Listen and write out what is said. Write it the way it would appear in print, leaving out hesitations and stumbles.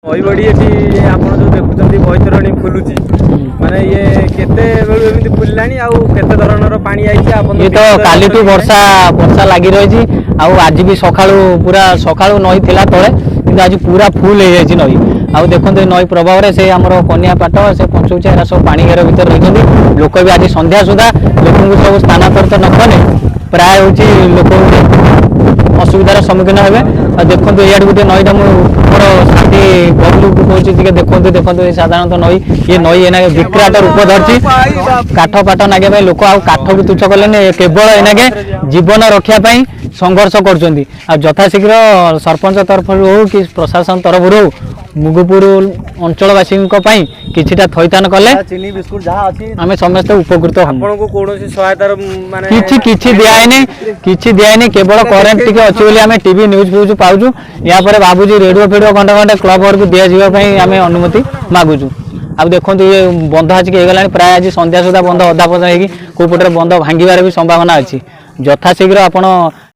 नई बड़ी ये आप जो देखुं बैतरणी फुलुची माने ये केते बेलु एमती फुललानी आउ केते धरणर पानी आइछि आपन ये तो काली टू वर्षा वर्षा लागि रही आउ आज भी सकाळू पूरा सकाळू नई थिला तळे किंतु आज पूरा फुल हो जाइछि नई आउ देखते नई प्रभाव रे से हमर कन्या पाट से पंचुचा एरा सब पानी घेर भीतर रही लोक भी आज संध्या सुधा लोक सब स्थानांतरित न कले प्राय हूँ लोक असुविधार सम्मुखीन हे देखते ये गोटे नईटा मोर साथी बबलू को कहूँ देखते देखते साधारणतः नई ये नई एना विक्राट रूप धरती काठ पाठ नागे लोक आ काठ को तुच्छ कले केवल एनागे जीवन रक्षा संघर्ष कर यथाशीघ्र सरपंच तरफ हो कि प्रशासन तरफ हो मुगुपुर अंचलवासी किछिटा थैथान कले चीनी बिस्कुट जहाँ अछि आमे समस्त उपकृत हम आपन को कोनोसी सहायतार माने किछि दियाइनी केवल करेंट टिके अछि बोली आमे टीवी न्यूज फ्यूज पाउछु या पर बाबूजी रेडियो फेडियो घंटा घंटा क्लब घर को दिया जीवा पई आमे अनुमति मागुछु। अब देखो ये बंध आज गलानी प्राय आज संध्या सुधा बंध अधा पदा को पटे बंध भांगार भी संभावना अच्छी यथाशीघ्र आपण